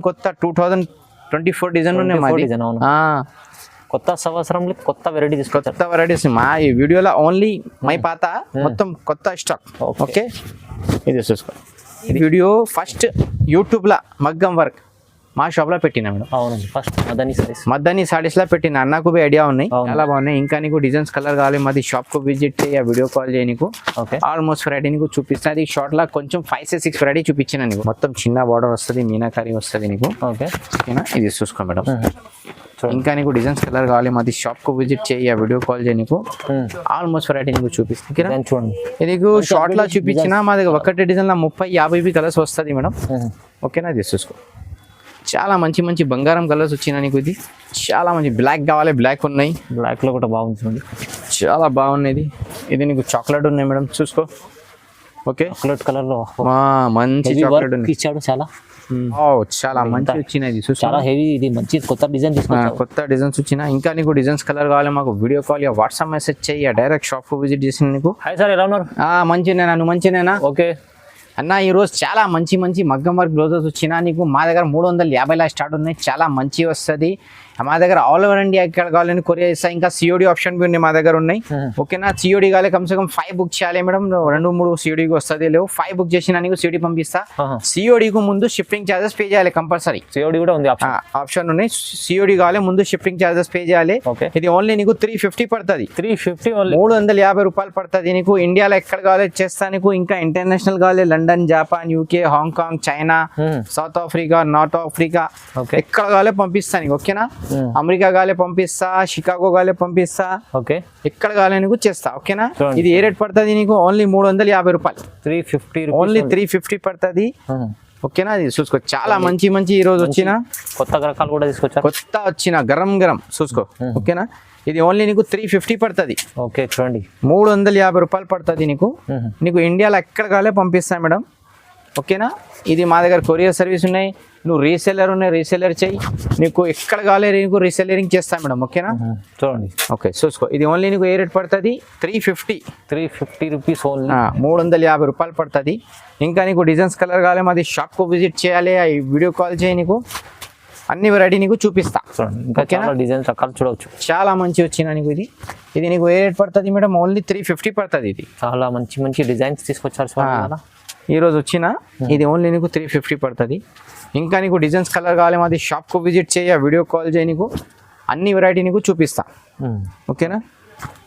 కొత్త 2024 డిజైన్ ఉన్నాయి మాది. కొత్త సంవత్సరంలో కొత్త వెరైటీ తీసుకొచ్చారు. కొత్త వెరైటీస్ మా ఈ వీడియోలో ఓన్లీ మై పాత మొత్తం కొత్త స్టాక్. ఓకే ఇది చూసుకో. ఈ వీడియో ఫస్ట్ యూట్యూబ్లో మగ్గం వర్క్ మా షాప్లో పెట్టినా మేడం. అవునండి, ఫస్ట్ మద్దాని సారీస్లో పెట్టిన. నాకు ఐడియా ఉన్నాయి, చాలా బాగున్నాయి. ఇంకా నీకు డిజైన్స్ కలర్ కావాలి మాది షాప్కు విజిట్ చేయి, వీడియో కాల్ చేయి. నీకు ఆల్మోస్ట్ వెరైటీ నీకు చూపిస్తా. అది షార్ట్లో కొంచెం 5-6 వెరైటీ చూపించిన నీకు. మొత్తం చిన్న బార్డర్ వస్తుంది, మీనాకారి వస్తుంది నీకు. ఓకేనా, ఇది చూసుకో మేడం. ఇంకా నీకు డిజైన్స్ కలర్ కావాలి మాది షాప్కు విజిట్ చేయి, వీడియో కాల్ చేయి. నీకు ఆల్మోస్ట్ వెరైటీ నీకు చూపిస్తాను. చూడండి, ఇది నీకు షార్ట్లో చూపించిన మా దగ్గర ఒకటి డిజైన్లో 30-50 కలర్స్ వస్తుంది మేడం. ఓకేనా, ఇది చూసుకో. చాలా మంచి మంచి బంగారం కలర్స్ వచ్చినా నీకు. ఇది చాలా మంచి బ్లాక్ కావాలి, బ్లాక్ ఉన్నాయి. బ్లాక్లో కూడా బాగుంటుంది, చాలా బాగున్నది. ఇది నీకు చాక్లెట్ ఉన్నాయి మేడం, చూసుకో. ఓకే, చాక్లెట్ కలర్లో మంచి చాక్లెట్ ఇచ్చాడు. చాలా చాలా మంచి వచ్చినాయి. చాలా హెవీ. ఇది మంచి కొత్త డిజైన్ తీసుకున్నాను, కొత్త డిజైన్స్ వచ్చినా. ఇంకా నీకు డిజైన్స్ కలర్ కావాలి మాకు వీడియో కాల్ వాట్సాప్ మెసేజ్ చెయ్యి, డైరెక్ట్ షాప్ కు విజిట్ చేసిన నీకు. హాయ్ సార్, ఎలా ఉన్నారు? మంచినేనా, నువ్వు మంచినేనా? ఓకే అన్న, ఈరోజు చాలా మంచి మంచి మగ్గం వర్క్ బ్లౌజెస్ వచ్చినా నీకు. మా దగ్గర 350 స్టార్ట్ ఉన్నాయి. చాలా మంచి వస్తుంది మా దగ్గర. ఆల్ ఓవర్ ఇండియా ఎక్కడ కావాలని కొరియర్ ఇస్తా. ఇంకా సిఓడి ఆప్షన్ బి ఉన్నాయి మా దగ్గర ఉన్నాయి. ఓకేనా, సిఓడి కావాలి కమ్సే కమ్ 5 బుక్ చేయాలి మేడం. 2-3 సిఓడికి వస్తుంది. లేవు 5 బుక్ చేసినా నీకు సిఓడి పంపిస్తా. సిఓడికి ముందు షిప్పింగ్ ఛార్జెస్ పే చేయాలి కంపల్సరీ. సిఓడి కూడా ఉంది, ఆప్షన్ ఉన్నాయి. సిఓడి కావాలి ముందు షిప్పింగ్ ఛార్జెస్ పే చేయాలి. ఇది ఓన్లీ నీకు 350 పడుతుంది. 350 రూపాయలు పడుతుంది నీకు. ఇండియాలో ఎక్కడ కావాలి చేస్తా నీకు. ఇంకా ఇంటర్నేషనల్ కావాలి London, Japan, UK, Hong Kong, China, south Africa, north Africa, ఎక్కడ కావాలి పంపిస్తా నీకు. ఓకేనా, అమెరికా గాలే పంపిస్తా, షికాగో గాలే పంపిస్తా. ఓకే, ఎక్కడ కావాలి నీకు చేస్తా. ఓకేనా, ఇది ఏ రేట్ పడుతుంది నీకు? ఓన్లీ 350 రూపాయలు. 350, ఓన్లీ 350 పడుతుంది. ఓకేనా, అది చూసుకో. చాలా మంచి మంచి ఈ రోజు వచ్చిన కొత్త రకాలు కూడా తీసుకొచ్చా. కొత్త వచ్చిన గరం గరం చూసుకో. ఓకేనా, ఇది ఓన్లీ నీకు 350 పడుతుంది. ఓకే, చూడండి 350 రూపాయలు పడుతుంది నీకు. నీకు ఇండియాలో ఎక్కడ కావాలి పంపిస్తా మేడం. ఓకేనా, ఇది మా దగ్గర కొరియర్ సర్వీస్ ఉన్నాయి. నువ్వు రీసెల్లర్ ఉన్నాయి, రీసెల్లర్ చెయ్యి. నీకు ఎక్కడ కావాలి నీకు రీసెల్లరింగ్ చేస్తాను మేడం. ఓకేనా, చూడండి. ఓకే, చూసుకో. ఇది ఓన్లీ నీకు ఏ రేట్ పడుతుంది? 350 రూపీస్ ఓన్లీ. 350 రూపాయలు పడుతుంది. ఇంకా నీకు డిజైన్స్ కలర్ కావాలి మాది షాప్కు విజిట్ చేయాలి, వీడియో కాల్ చేయి. నీకు అన్ని వెరైటీ నీకు చూపిస్తా. ఇంకా డిజైన్స్ రకాలు చూడవచ్చు. చాలా మంచి వచ్చిన నీకు. ఇది నీకు ఏ రేట్ పడుతుంది మేడం? ఓన్లీ 350 పడుతుంది. ఇది చాలా మంచి మంచి డిజైన్స్ తీసుకొచ్చారు ఈరోజు వచ్చిన. ఇది ఓన్లీ నీకు 350 పడుతుంది. ఇంకా నీకు డిజైన్స్ కలర్ కావాలి మాది షాప్కు విజిట్ చేయ, వీడియో కాల్ చేయి. నీకు అన్ని వెరైటీ నీకు చూపిస్తా. ఓకేనా,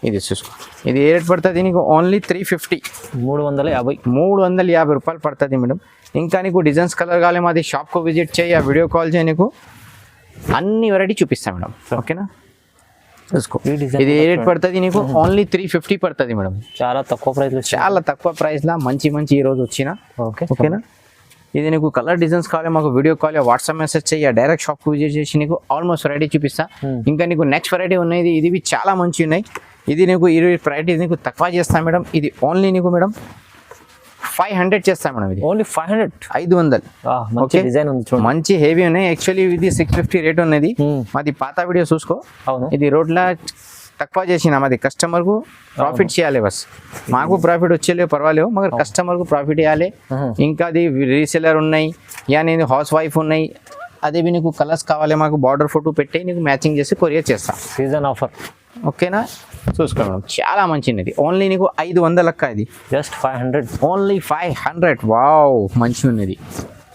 ఇది చూసుకో. ఇది ఏ రేట్ పడుతుంది నీకు? ఓన్లీ 350. 350 రూపాయలు పడుతుంది మేడం. ఇంకా నీకు డిజైన్స్ కలర్ కావాలి మాది షాప్కు విజిట్ చేయ, వీడియో కాల్ చేయి. నీకు అన్ని వెరైటీ చూపిస్తా మేడం. ఓకేనా, చూసుకో. ఇది ఏ రేట్ పడుతుంది నీకు? ఓన్లీ 350 పడుతుంది మేడం. చాలా తక్కువ ప్రైస్, చాలా తక్కువ ప్రైస్లో మంచి మంచి ఈ రోజు వచ్చిన. ఓకేనా, ఇది నీకు కలర్ డిజైన్స్ కావాలి మాకు వీడియో కాల్ వాట్సాప్ మెసేజ్ చెయ్యి, డైరెక్ట్ షాప్కి విజిట్ చేసి నీకు ఆల్మోస్ట్ వెరైటీ చూపిస్తా. ఇంకా నీకు నెక్స్ట్ వెరైటీ ఉన్నాయి. ఇది చాలా మంచి ఉన్నాయి. ఇది నీకు 20 వెరైటీ నీకు తక్కువ చేస్తా మేడం. ఇది ఓన్లీ నీకు మేడం 500 చేస్తా మేడం. ఇది ఓన్లీ 500. ఓకే, డిజైన్ ఉంది, మంచి హెవీ ఉన్నాయి. యాక్చువల్లీ ఇది 650 రేట్ ఉన్నది. మాది పాత వీడియో చూసుకో. ఇది రోడ్ల తక్కువ చేసిన మాది కస్టమర్కు ప్రాఫిట్ చేయాలి. బస్ మాకు ప్రాఫిట్ వచ్చేలేవు పర్వాలేవు, మగర్ కస్టమర్కు ప్రాఫిట్ ఇవ్వాలి. ఇంకా అది రీసెలర్ ఉన్నాయి, నేను హౌస్ వైఫ్ ఉన్నాయి. అదే నీకు కలర్స్ కావాలి మాకు బార్డర్ ఫోటో పెట్టి నీకు మ్యాచింగ్ చేసి కొరియర్ చేస్తా. Season offer. ఓకేనా, చూసుకో మేడం. చాలా మంచిది. ఓన్లీ నీకు 500 లెక్క. ఇది జస్ట్ 500. ఓన్లీ 500. వావ్, మంచిగా ఉన్నది.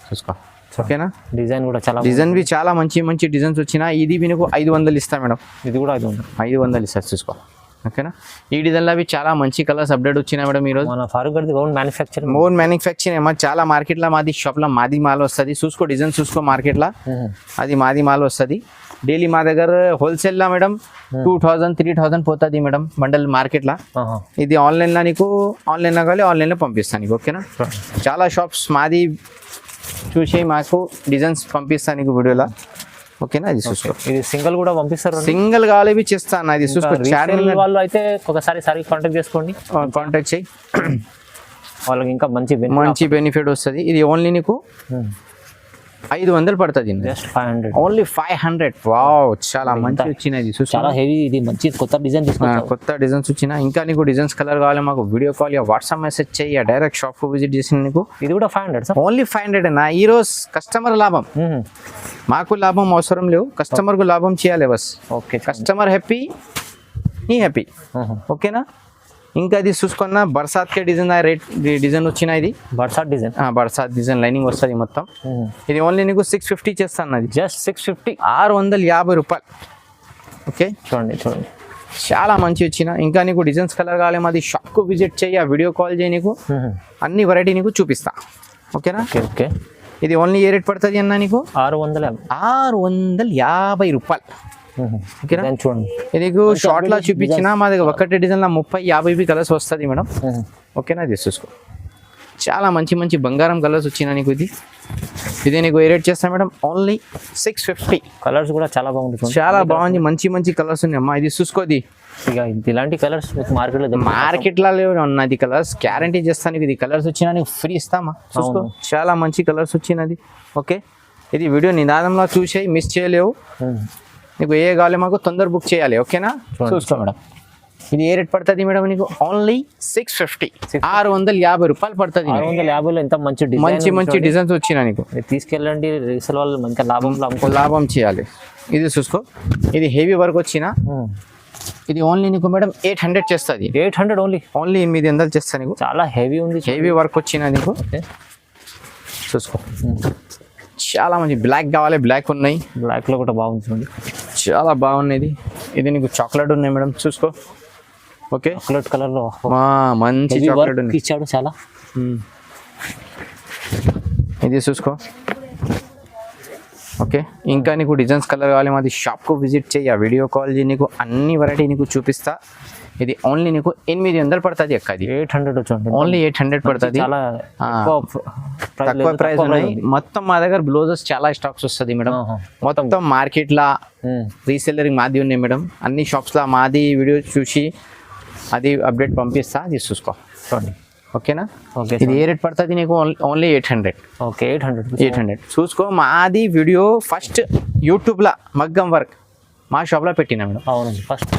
చూసుకో. ఓకేనా, డిజైన్ కూడా చాలా డిజైన్ బి చాలా మంచి మంచి డిజైన్స్ వచ్చినా. ఇది నీకు 500 ఇస్తా మేడం. ఇది కూడా 500 ఇస్తా. చూసుకో. ఓకేనా, ఈ డిజైన్లో అవి చాలా మంచి కలర్స్ అప్డేట్ వచ్చినాయి మేడం. ఈరోజు మన ఫారూక్ గారి ఓన్ మ్యానుఫ్యాక్చరింగ్ ఏమో చాలా మార్కెట్లో మాది షాప్లో మాది మాల్ వస్తుంది. చూసుకో, డిజైన్ చూసుకో. మార్కెట్లో అది మాది మాల్ వస్తుంది. డైలీ మా దగ్గర హోల్సేల్లో మేడం 2000-3000 పోతుంది మేడం బండల్ మార్కెట్లో. ఇది ఆన్లైన్లో నీకు ఆన్లైన్లో కావాలి ఆన్లైన్లో పంపిస్తాను నీకు. ఓకేనా, చాలా షాప్స్ మాది చూసి మాకు డిజైన్స్ పంపిస్తాను నీకు వీడియోలో. ఓకేనా, అది చూసుకో. ఇది సింగిల్ కూడా పంపిస్తారు, సింగిల్ కావాలి చేస్తాను. అది చూసుకో. ఛానల్ వాళ్ళు అయితే ఒకసారి కాంటాక్ట్ చేసుకోండి, కాంటాక్ట్ చేయి. వాళ్ళకి ఇంకా మంచి బెనిఫిట్ వస్తుంది. ఇది ఓన్లీ నీకు 500 పడుతుంది. జస్ట్ 500. ఓన్లీ 500. వావ్, చాలా మంచి వచ్చినాయి. చాలా హెవీ. ఇది మంచి కొత్త డిజైన్ తీసుకున్నా, కొత్త డిజైన్స్ వచ్చినా. ఇంకా నీకు డిజైన్స్ కలర్ కావాలి మాకు వీడియో కాల్ వాట్సాప్ మెసేజ్ చెయ్యి, డైరెక్ట్ షాప్ విజిట్ చేసి నీకు. ఇది కూడా 500. ఓన్లీ 500 నా. ఈ రోజు కస్టమర్ లాభం. మాకు లాభం అవసరం లేవు, కస్టమర్కు లాభం చేయాలి బస్. ఓకే కస్టమర్ హ్యాపీ, నీ హ్యాపీ. ఓకేనా. ఇంకా ఇది చూసుకున్న బర్సాత్కే డిజైన్ రేట్ డిజైన్ వచ్చిన ఇది Barsaat design, Barsaat design lining వస్తుంది మొత్తం. ఇది ఓన్లీ నీకు 650 చేస్తాను, అది జస్ట్ 650, 650 రూపాయలు. ఓకే చూడండి చూడండి, చాలా మంచి వచ్చిన. ఇంకా నీకు డిజైన్స్ కలర్ కావాలి మాది షాప్కు విజిట్ చేయి, వీడియో కాల్ చేయి, నీకు అన్ని వెరైటీ నీకు చూపిస్తా. ఓకేనా. Okay okay. ఇది ఓన్లీ ఏ రేట్ పడుతుంది అన్న నీకు? 650 రూపాయలు. ఓకేనా. చూడండి ఇది నీకు షార్ట్ లా చూపించిన మా దగ్గర ఒకటే డిజైన్ లా 30-50 కలర్స్ వస్తుంది మేడం. ఓకేనా. ఇది చూసుకో, చాలా మంచి మంచి బంగారం కలర్స్ వచ్చినా నీకు. ఇది నీకు ఏ రేట్ చేస్తా మేడం? ఓన్లీ 650. కలర్స్ కూడా చాలా బాగుంది, చాలా బాగుంది, మంచి మంచి కలర్స్ ఉన్నాయి అమ్మా. ఇది చూసుకోది, ఇక ఇలాంటి కలర్స్ మార్కెట్లో లేవు ఉన్నది కలర్స్, గ్యారంటీ చేస్తాను. ఇది కలర్స్ వచ్చినా నీకు ఫ్రీ ఇస్తామా, చూసుకో. చాలా మంచి కలర్స్ వచ్చినది. ఓకే. ఇది వీడియో నిదానంలో చూసే మిస్ చేయలేవు. నీకు ఏ కావాలి మాకు తొందర బుక్ చేయాలి. ఓకేనా. చూసుకో మేడం, ఇది ఏ రేట్ పడుతుంది మేడం నీకు? ఓన్లీ 650, 650 రూపాయలు పడుతుంది. 650లో ఎంత మంచి మంచి మంచి డిజైన్స్ వచ్చినా నీకు. తీసుకెళ్ళండి, రీసేల్ వాళ్ళు మంచి లాభం చేయాలి. ఇది చూసుకో, ఇది హెవీ వర్క్ వచ్చిన. ఇది ఓన్లీ నీకు మేడం 800 చేస్తుంది. 800 ఓన్లీ 800 చేస్తా నీకు. చాలా హెవీ ఉంది, హెవీ వర్క్ వచ్చిన నీకు. చూసుకో, చాలా మంచి బ్లాక్ కావాలి, బ్లాక్ ఉన్నాయి. బ్లాక్ లో కూడా బాగుంది చూడండి, చాలా బాగున్నది. ఇది నీకు చాక్లెట్ ఉన్నాయి మేడం, చూసుకో. ఓకే. చాక్లెట్ కలర్ లో మంచి చాక్లెట్ ఉంది ఇచ్చాడు చాలా. ఇది చూసుకో. ఓకే. ఇంకా నీకు డిజైన్స్ కలర్ కావాలి మాది షాప్కు విజిట్ చేయి, వీడియో కాల్ చేయి, నీకు అన్ని వెరైటీ నీకు చూపిస్తా. ఇది ఓన్లీ నీకు 800 పడుతుంది అక్క. అది 800 వచ్చండి, ఓన్లీ 800 పడుతుంది. చాలా తక్కువ ప్రైస్ ఉన్నాయి. మొత్తం మా దగ్గర బ్లౌజెస్ చాలా స్టాక్స్ వస్తుంది మేడం. మొత్తం మార్కెట్ లా రీసెల్లరింగ్ మాది ఉన్నాయి మేడం. అన్ని షాప్స్ లా మాది వీడియో చూసి అది అప్డేట్ పంపిస్తా, అది చూసుకో. చూడండి. ఓకేనా. ఓకే. ఇది ఏ రేట్ పడుతుంది నీకు? ఓన్లీ 800. ఓకే. 800 చూసుకో. మాది వీడియో ఫస్ట్ యూట్యూబ్లో మగ్గం వర్క్ మా షాప్లో పెట్టినా మేడం. అవునండి, ఫస్ట్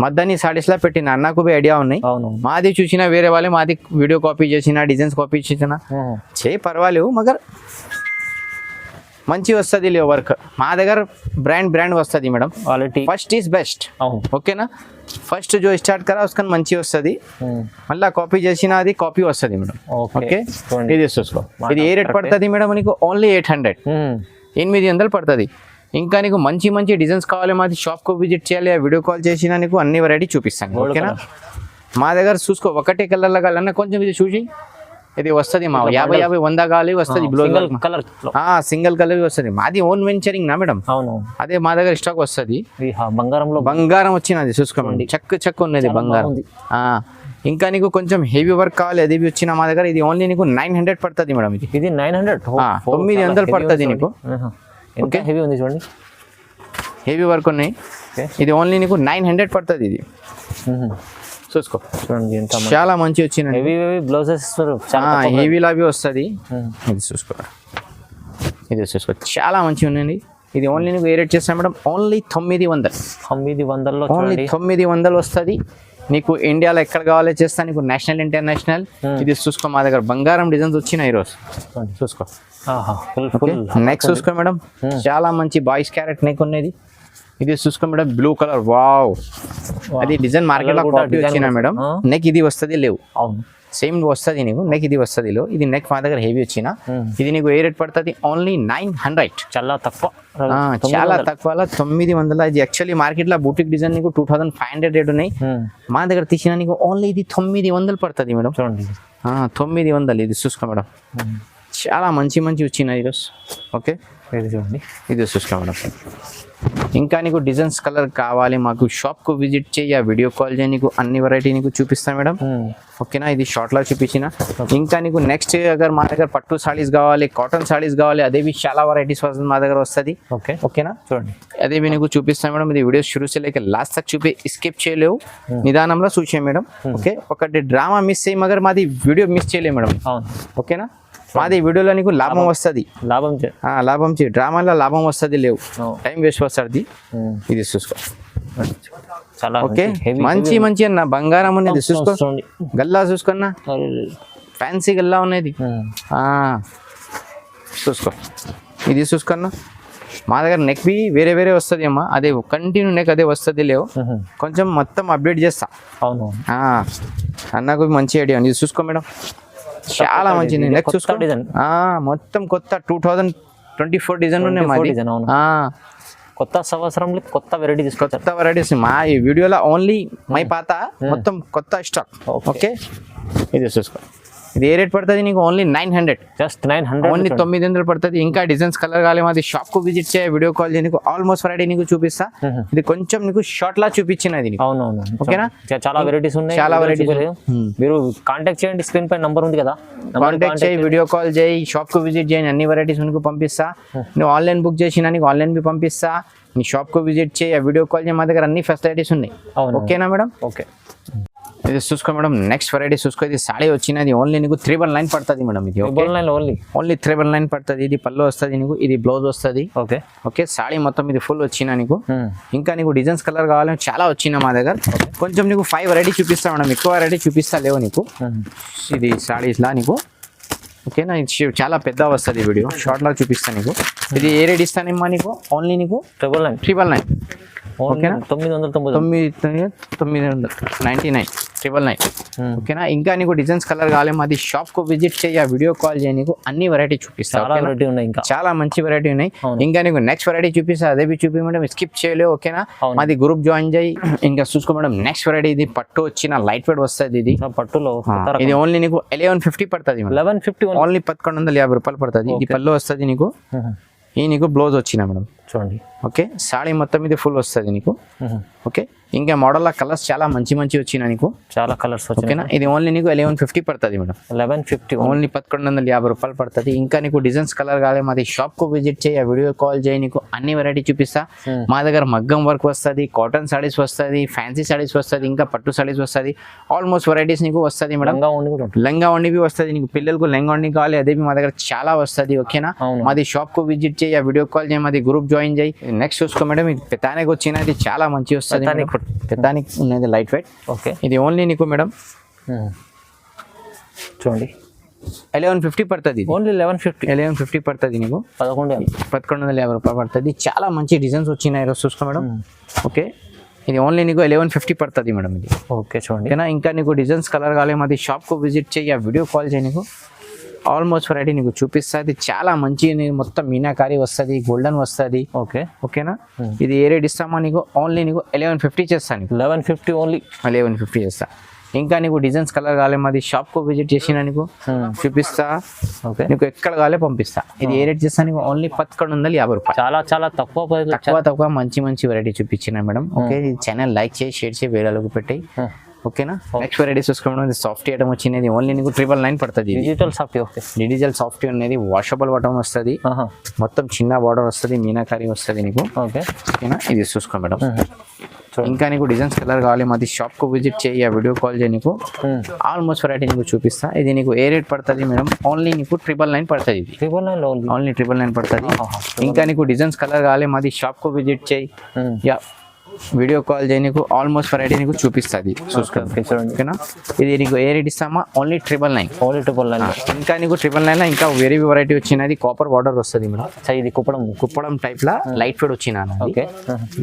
మద్దాని సారీస్లో పెట్టిన. అన్నకు ఐడియా ఉన్నాయి. అవును. మాది చూసినా వేరే వాళ్ళు మాది వీడియో కాపీ చేసిన, డిజైన్స్ కాపీ చేసిన పర్వాలేవు, మగర్ మంచి వస్తుంది లేవు వర్క్. మా దగ్గర బ్రాండ్ వస్తుంది madam. Quality first is best. అవును. ఓకేనా. ఫస్ట్ जो స్టార్ట్ కరా ఉస్కన్ మంచి వస్తుంది, మళ్ళీ కాపీ చేసిన అది కాపీ వస్తుంది మేడం. ఓకే. ఇది చూసుకో. ఇది ఏ రేట్ పడుతుంది మేడం నీకు? ఓన్లీ 800, 800 పడుతుంది. ఇంకా నీకు మంచి మంచి డిజైన్స్ కావాలి మాది షాప్కు విజిట్ చేయాలి, వీడియో కాల్ చేసినా నీకు అన్ని వెరైటీ చూపిస్తాను. ఓకేనా. మా దగ్గర చూసుకో, ఒకటే కలర్లో కావాలన్నా కొంచెం ఇది చూసి ఇది వస్తుంది మా 50-100 కావాలి వస్తుంది. సింగిల్ కలర్ వస్తుంది. మాది ఓన్ వెంచరింగ్ నా మేడం. అవును. అదే మా దగ్గర స్టాక్ వస్తుంది. బంగారంలో బంగారం వచ్చినది చూసుకోండి, చెక్ ఉన్నది బంగారం. ఇంకా నీకు కొంచెం హెవీ వర్క్ కావాలి, అది వచ్చిన మా దగ్గర. ఇది ఓన్లీ నీకు 900 పడుతుంది మేడం. ఇది 900 పడుతుంది నీకు. ఓకే. హెవీ ఉంది చూడండి, హెవీ వర్క్ ఉన్నాయి. ఇది ఓన్లీ నీకు 900 పడుతుంది. ఇది చూసుకో. చూడండి చాలా మంచి వచ్చిన హెవీ బ్లౌజెస్, హెవీ లావి వస్తుంది. ఇది చూసుకో, ఇది చూసుకో, చాలా మంచి ఉన్నాయండి. ఇది ఓన్లీ నీకు ఏ రేట్ చేస్తాను మేడం? ఓన్లీ 900. ఓన్లీ 900 వస్తుంది నీకు. ఇండియాలో ఎక్కడ కావాలో చేస్తా నీకు, నేషనల్ ఇంటర్నేషనల్. ఇది చూసుకో, మా దగ్గర బంగారం డిజైన్స్ వచ్చినాయి ఈరోజు. చూసుకో. నెక్ చూసుకో మేడం, చాలా మంచి బాయ్స్ క్యారెట్ నెక్ ఉన్నది. ఇది చూసుకో మేడం, బ్లూ కలర్. వావ్, అది డిజైన్ మార్కెట్ లో కాపీ వచ్చిన మేడం. నెక్ ఇది వస్తుంది లేవు, సేమ్ వస్తుంది నీకు. నెక్ ఇది వస్తుంది లేవు. ఇది నెక్ మా దగ్గర హెవీ వచ్చిన. ఇది నీకు ఏ రేట్ పడుతుంది? ఓన్లీ 900. చాలా తక్కువ, చాలా తక్కువ. 900. ఇది యాక్చువల్లీ మార్కెట్ లో బూటిక్ డిజైన్ నీకు 2500 రేట్ ఉన్నాయి. మా దగ్గర తీసిన నీకు ఓన్లీ ఇది 900 పడుతుంది మేడం. చూడండి, 900. ఇది చూసుకో మేడం, చాలా మంచి మంచి వచ్చినాయి ఈరోజు. ఓకే. ఇది చూడండి, ఇది చూసుకో మేడం. ఇంకా నీకు డిజైన్స్ కలర్ కావాలి మాకు షాప్కు విజిట్ చేయి, వీడియో కాల్ చేయి, నీకు అన్ని వెరైటీ నీకు చూపిస్తాను మేడం. ఓకేనా. ఇది షార్ట్లో చూపించిన. ఇంకా నీకు నెక్స్ట్ అగర్ మా దగ్గర పట్టు సారీస్ కావాలి, కాటన్ సారీస్ కావాలి, అదేవి చాలా వెరైటీస్ మా దగ్గర వస్తుంది. ఓకే. ఓకేనా. చూడండి, అదేవి నీకు చూపిస్తాను మేడం. ఇది వీడియో షురూ చేయలేక లాస్ట్ తక్ చూపి స్కిప్ చేయలేవు, నిదానంలో చూసే మేడం. ఓకే. ఒకటి డ్రామా మిస్ చేయి, మగర్ మాది వీడియో మిస్ చేయలేము మేడం. ఓకేనా. మాది వీడియోలో నీకు లాభం వస్తుంది. లాభం చేయి, డ్రామాలో లాభం వస్తుంది లేవు, టైం వేస్ట్ వస్తుంది. ఇది చూసుకో. ఓకే. మంచి మంచి అన్న బంగారం ఉన్నది. చూసుకో, గల్లా చూసుకున్నా, ఫ్యాన్సీ గల్లా ఉన్నది. చూసుకో. ఇది చూసుకున్నా, మా దగ్గర నెక్ బి వేరే వేరే వస్తుంది అమ్మా, అదే కంటిన్యూ నెక్ అదే వస్తుంది లేవు, కొంచెం మొత్తం అప్డేట్ చేస్తా. అవును అన్నకు మంచి ఐడియా ఉంది, ఇది చూసుకో మేడం, చాలా మంచిది. నెక్ చూసుకో, మొత్తం కొత్త 2024 డిజైన్ ఉన్నాయి మాది. కొత్త సంవత్సరంలో కొత్త వెరైటీ తీసుకొచ్చారు. కొత్త వెరైటీస్ మా ఈ వీడియోలో ఓన్లీ మై పాత మొత్తం కొత్త స్టాక్. ఓకే, ఇది చూసుకో, ఇది ఏ రేట్ పడుతుంది నీకు? ఓన్లీ 900, జస్ట్ 900, ఓన్లీ 900 పడుతుంది. ఇంకా డిజైన్స్ కలర్ కావాలి మాది, షాప్ కు విజిట్ చేయ, వీడియో కాల్ చేయ, నీకు ఆల్మోస్ట్ వెరైటీ నీకు చూపిస్తా. ఇది కొంచెం నీకు షార్ట్ లా చూపించినది. అవునవును, ఓకేనా? చాలా వెరైటీస్ ఉన్నాయి, చాలా వెరైటీస్. మీరు కాంటాక్ట్ చేయండి, స్క్రీన్ పై నంబర్ ఉంది కదా, కాంటాక్ట్ చేయి, వీడియో కాల్ చేయి, షాప్ కు విజిట్ చేయండి, అన్ని వెరైటీస్ నీకు పంపిస్తా. నువ్వు ఆన్లైన్ బుక్ చేసినా నీకు ఆన్లైన్ బి పంపిస్తా. నీ షాప్ కు విజిట్ చేయి, వీడియో కాల్ చేయి, మా దగ్గర అన్ని ఫెసిలిటీస్ ఉన్నాయి. ఓకేనా మేడం? ఓకే, ఇది చూసుకో మేడం, నెక్స్ట్ వెరైటీ చూసుకో. ఇది సాడీ వచ్చినది, ఓన్లీ నీకు 319 పడుతుంది మేడం. ఇది ఓన్లీ 319 పడుతుంది. ఇది పళ్ళు వస్తుంది నీకు, ఇది బ్లౌజ్ వస్తుంది. ఓకే ఓకే, సాడీ మొత్తం ఇది ఫుల్ వచ్చిన నీకు. ఇంకా నీకు డిజైన్స్ కలర్ కావాలని చాలా వచ్చిన మా దగ్గర. కొంచెం నీకు 5 వెరైటీ చూపిస్తా మేడం, ఎక్కువ వెరైటీ చూపిస్తా లేవు నీకు. ఇది సాడీస్ లా నీకు, ఓకేనా? ఇది చాలా పెద్ద వస్తుంది వీడియో, షార్ట్ లా చూపిస్తా నీకు. ఇది ఏ రేట్ ఇస్తానమ్మా నీకు? ఓన్లీ నీకు 999. ఓకేనా? 999, 999. ఓకేనా? ఇంకా నీకు డిజైన్స్ కలర్ కావాలి మాది, షాప్ కు విజిట్ చేయ, వీడియో కాల్ చేయ, నీకు అన్ని వెరైటీ చూపిస్తా. చాలా మంచి వెరైటీ ఉన్నాయి. ఇంకా నీకు నెక్స్ట్ వెరైటీ చూపిస్తా, అదే చూపి మేడం, స్కిప్ చేయలేవు. ఓకేనా? మాది గ్రూప్ జాయిన్ చేయి. ఇంకా చూసుకో మేడం, నెక్స్ట్ వెరైటీ ఇది పట్టు వచ్చిన లైట్ వెయిట్ వస్తుంది. ఇది పట్టులో ఇది ఓన్లీ నీకు 1150 పడుతుంది. 1150 ఓన్లీ 1150 రూపాయలు పడుతుంది. ఇది పళ్ళు వస్తుంది నీకు, ఈ నీకు బ్లౌజ్ వచ్చిన మేడం చూడండి. ఓకే, సాడీ మొత్తం ఇది ఫుల్ వస్తుంది నీకు. ఓకే, ఇంకా మోడల్ కలర్స్ చాలా మంచి వచ్చిన నీకు, చాలా కలర్స్. ఓకేనా? ఇది ఓన్లీ నీకు 1150 పడుతుంది మేడం. 1150 ఓన్లీ 1150 రూపాయలు పడుతుంది. ఇంకా నీకు డిజైన్స్ కలర్ కావాలి మాది, షాప్ కు విజిట్ చేయ, వీడియో కాల్ చేయి, నీకు అన్ని వెరైటీ చూపిస్తా. మా దగ్గర మగ్గం వర్క్ వస్తుంది, కాటన్ సారీస్ వస్తుంది, ఫ్యాన్సీ సారీస్ వస్తుంది, ఇంకా పట్టు సారీస్ వస్తుంది. ఆల్మోస్ట్ వెరైటీస్ నీకు వస్తుంది మేడం. లంగా వండివి వస్తుంది నీకు, పిల్లలకు లంగా వండి కావాలి, అదే మా దగ్గర చాలా వస్తుంది. ఓకేనా? మాది షాప్ కు విజిట్ చేయ, వీడియో కాల్ చేయి, మాది గ్రూప్ జాయిన్ చేయి. నెక్స్ట్ చూసుకో మేడం, ఇది పెతానికి వచ్చినది, చాలా మంచి వస్తుంది. పెతానికి ఉన్నది లైట్ వెయిట్. ఓకే, ఇది ఓన్లీ నీకు మేడం చూడండి 1150 పడుతుంది. ఓన్లీ 1150 పడుతుంది నీకు. 1150 రూపాయలు పడుతుంది. చాలా మంచి డిజైన్స్ వచ్చినాయి ఈరోజు, చూసుకో మేడం. ఓకే, ఇది ఓన్లీ నీకు 1150 పడుతుంది మేడం. ఇది ఓకే చూడండి. ఓకేనా? ఇంకా నీకు డిజైన్స్ కలర్ కావాలి మాది, షాప్ కు విజిట్ చేయి, వీడియో కాల్ చేయి, నీకు ఆల్మోస్ట్ వెరైటీ నీకు చూపిస్తుంది. చాలా మంచి మొత్తం మీనాకారి వస్తుంది, గోల్డెన్ వస్తుంది. ఓకే, ఓకేనా? ఇది ఏ రేట్ ఇస్తామో నీకు? ఓన్లీ నీకు 1150 చేస్తాను. 1150 ఓన్లీ 1150 చేస్తా. ఇంకా నీకు డిజైన్స్ కలర్ కావాలి మాది, షాప్ కు విజిట్ చేసిన నీకు చూపిస్తా. ఓకే, నీకు ఎక్కడ కావాలి పంపిస్తా. ఇది ఏ రేట్ చేస్తా నీకు? ఓన్లీ 1150 రూపాయలు. చాలా చాలా తక్కువ మంచి వెరైటీ చూపించిన మేడం. ఓకే, ఈ ఛానల్ లైక్ చేసి, షేర్ చేసి, వేరేలకు పెట్టి. ఓకేనా? నెక్స్ట్ వెరైటీ చూసుకోవడం సాఫ్ట్ ఐటమ్ వచ్చినది, ఓన్లీ నీకు 999 పడుతుంది. డిజిటల్ సాఫ్ట్ అనేది వాషబుల్ బటన్ వస్తుంది, మొత్తం చిన్న బార్డర్ వస్తుంది, మీనాకారి వస్తుంది నీకు. ఓకేనా? ఇది చూసుకో మేడం. ఇంకా నీకు డిజైన్స్ కలర్ కావాలి మాది, షాప్ కు విజిట్ చేయి, వీడియో కాల్ చేయి, నీకు ఆల్మోస్ట్ వెరైటీ నీకు చూపిస్తా. ఇది నీకు ఏ రేట్ పడుతుంది మేడం? ఓన్లీ నీకు 999 పడుతుంది. ఇది ఓన్లీ 999 పడుతుంది. ఇంకా నీకు డిజైన్స్ కలర్ కావాలి మాది, షాప్ కు విజిట్ చేయి, వీడియో కాల్ చేయి, నీకు ఆల్మోస్ట్ వెరైటీ నీకు చూపిస్తుంది. ఓకేనా? ఇది నీకు ఏ రేట్ ఇస్తామా? ఓన్లీ 999. ఇంకా నీకు 999 ఇంకా వేరే వెరైటీ వచ్చినది, కాపర్ బార్డర్ వస్తుంది మేడం. ఇది కుప్పడం టైప్ లా లైట్ వెయిట్ వచ్చిన,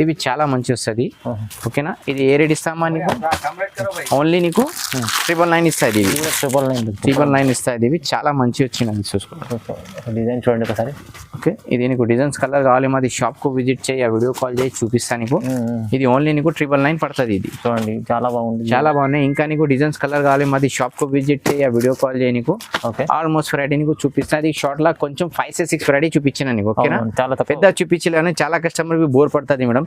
ఇది చాలా మంచి వస్తుంది. ఓకేనా? ఇది ఏ రేట్ ఇస్తామా నీకు? ఓన్లీ నీకు 999 ఇస్తుంది. ఇది 999 ఇస్తుంది. ఇవి చాలా మంచి వచ్చినది, చూసుకోండి. డిజైన్ చూడండి ఒకసారి. ఓకే, ఇది నీకు డిజైన్స్ కలర్ కావాలి మాది, షాప్ కు విజిట్ చేయి, వీడియో కాల్ చేయి, చూపిస్తా నీకు. ఇది ఓన్లీ నీకు 999 పడుతుంది. ఇది చూడండి, చాలా బాగుంది, చాలా బాగున్నాయి. ఇంకా నీకు డిజైన్స్ కలర్ కావాలి మాది, షాప్ కు విజిట్ చేయి, వీడియో కాల్ చేయి, నీకు ఆల్మోస్ట్ వెరైటీ నీకు చూపిస్తా. అది షార్ట్ లా కొంచెం 5-6 వెరైటీ చూపించిన నీకు. ఓకేనా? చాలా పెద్ద చూపించలేని, చాలా కస్టమర్ బోర్ పడుతుంది మేడం.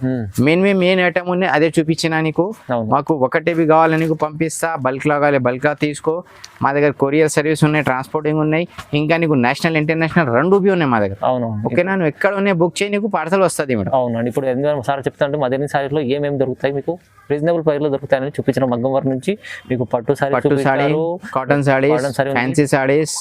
మెయిన్ ఐటమ్ ఉన్నాయి, అదే చూపించిన నీకు. మాకు ఒకటి కావాలి నీకు పంపిస్తా, బల్క్ లా కావాలి బల్క్ లా తీసుకో. మా దగ్గర కొరియర్ సర్వీస్ ఉన్నాయి, ట్రాన్స్పోర్టింగ్ ఉన్నాయి. ఇంకా నీకు నేషనల్ ఇంటర్నేషనల్ రెండు ఉన్నాయి మా దగ్గర. ఓకేనా? నువ్వు ఎక్కడ ఉన్నాయి బుక్ చేయి, నీకు పార్సల్ వస్తుంది మేడం. అవునండి. ఇప్పుడు సార్ చెప్తాంటే మదర్ని సారీలో ఏమేమి దొరుకుతాయి మీకు? రీజనబుల్ ప్రైస్ లో దొరుకుతాయని చూపించిన మగ్గం వర్క్ నుంచి మీకు పట్టు sorry, cotton saris, fancy saris,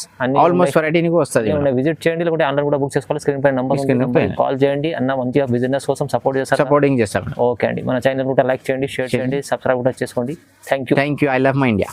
almost variety నీకు వస్తుంది. విజిట్ చేయండి, లేకపోతే ఆన్లైన్ కూడా బుక్ చేసుకోవాలి. స్క్రీన్ పై నంబర్ కాల్ చేయండి. అన్న మంచిగా బిజినెస్ కోసం సపోర్టింగ్ చేస్తారు. ఓకే అండి. మన ఛానల్ కూడా లైక్ చేయండి, షేర్ చేయండి, సబ్స్క్రైబ్ కూడా చేసుకోండి. Thank you. I love my India.